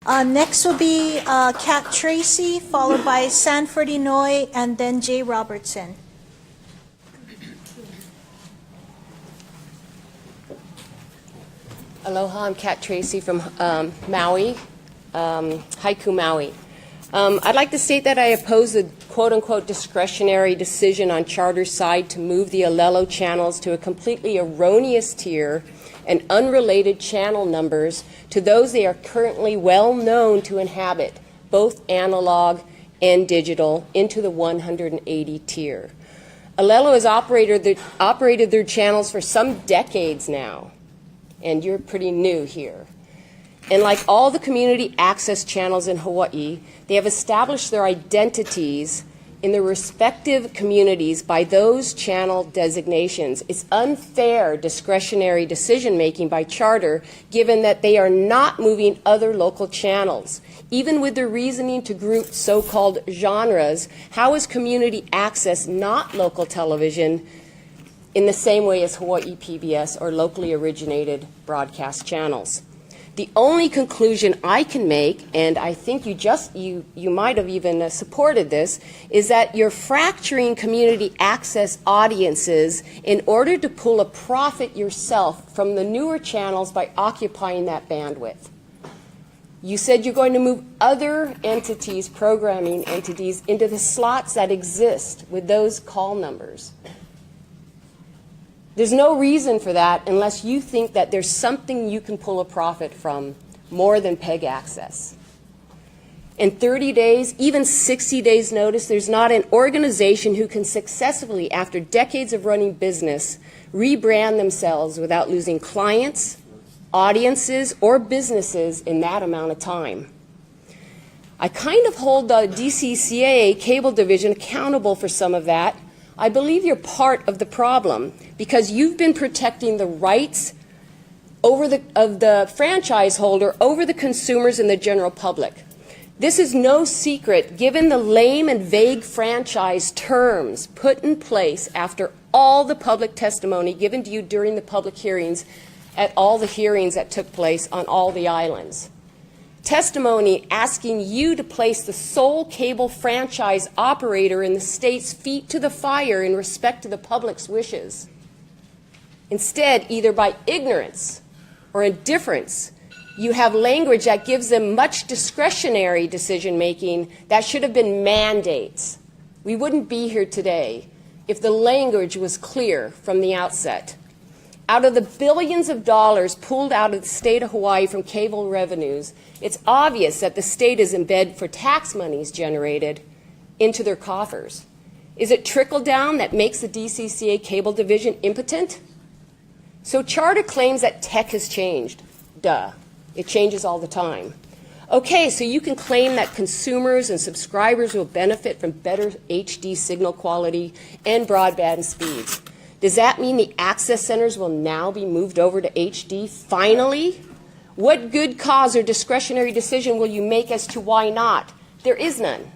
Next will be Kat Tracy, followed by Sanford Inoy, and then Jay Robertson. Aloha, I'm Kat Tracy from Maui, Haiku Maui. I'd like to state that I oppose the quote-unquote discretionary decision on Charter's side to move the Alelo channels to a completely erroneous tier and unrelated channel numbers to those they are currently well known to inhabit, both analog and digital, into the 180 tier. Alelo has operated their channels for some decades now, and you're pretty new here. And like all the community access channels in Hawaii, they have established their identities in their respective communities by those channel designations. It's unfair discretionary decision-making by Charter, given that they are not moving other local channels. Even with their reasoning to group so-called genres, how is community access not local television in the same way as Hawaii PBS or locally originated broadcast channels? The only conclusion I can make, and I think you might have even supported this, is that you're fracturing community access audiences in order to pull a profit yourself from the newer channels by occupying that bandwidth. You said you're going to move other entities, programming entities, into the slots that exist with those call numbers. There's no reason for that unless you think that there's something you can pull a profit from more than PEG access. In 30 days, even 60 days notice, there's not an organization who can successfully, after decades of running business, rebrand themselves without losing clients, audiences, or businesses in that amount of time. I kind of hold the DCCA cable division accountable for some of that. I believe you're part of the problem because you've been protecting the rights of the franchise holder over the consumers and the general public. This is no secret given the lame and vague franchise terms put in place after all the public testimony given to you during the public hearings at all the hearings that took place on all the islands. Testimony asking you to place the sole cable franchise operator in the state's feet to the fire in respect to the public's wishes. Instead, either by ignorance or indifference, you have language that gives them much discretionary decision-making that should have been mandates. We wouldn't be here today if the language was clear from the outset. Out of the billions of dollars pulled out of the state of Hawaii from cable revenues, it's obvious that the state is in bed for tax monies generated into their coffers. Is it trickle down that makes the DCCA cable division impotent? So Charter claims that tech has changed. Duh. It changes all the time. Okay, so you can claim that consumers and subscribers will benefit from better HD signal quality and broadband speeds. Does that mean the access centers will now be moved over to HD finally? What good cause or discretionary decision will you make as to why not? There is none.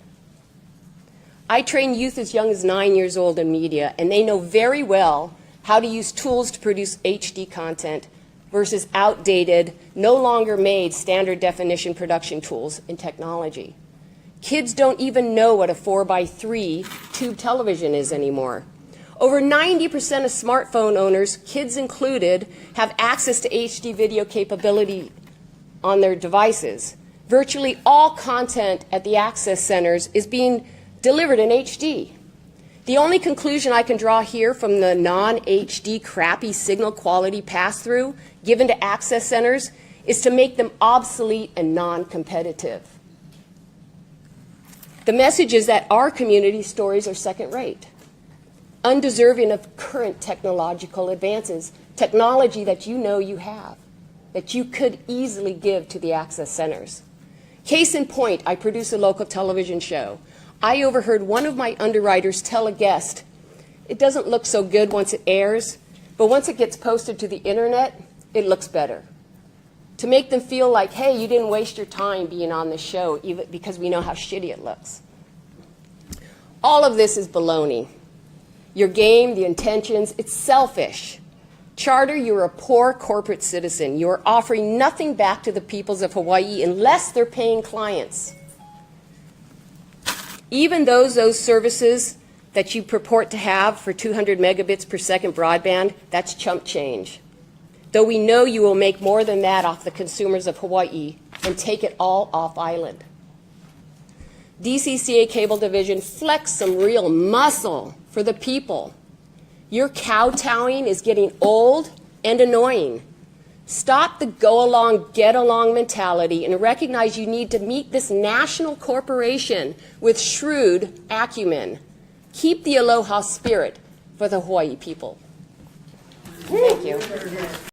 I train youth as young as 9 years old in media, and they know very well how to use tools to produce HD content versus outdated, no longer made standard definition production tools in technology. Kids don't even know what a 4x3 tube television is anymore. Over 90% of smartphone owners, kids included, have access to HD video capability on their devices. Virtually all content at the access centers is being delivered in HD. The only conclusion I can draw here from the non-HD crappy signal quality pass-through given to access centers is to make them obsolete and non-competitive. The message is that our community stories are second-rate, undeserving of current technological advances, technology that you know you have, that you could easily give to the access centers. Case in point, I produce a local television show. I overheard one of my underwriters tell a guest, it doesn't look so good once it airs, but once it gets posted to the internet, it looks better. To make them feel like, hey, you didn't waste your time being on the show, even because we know how shitty it looks. All of this is baloney. Your game, the intentions, it's selfish. Charter, you're a poor corporate citizen. You're offering nothing back to the peoples of Hawaii unless they're paying clients. Even those services that you purport to have for 200 megabits per second broadband, that's chump change. Though we know you will make more than that off the consumers of Hawaii and take it all off island. DCCA Cable Division, flex some real muscle for the people. Your kowtowing is getting old and annoying. Stop the go-along, get-along mentality and recognize you need to meet this national corporation with shrewd acumen. Keep the aloha spirit for the Hawaii people. Thank you.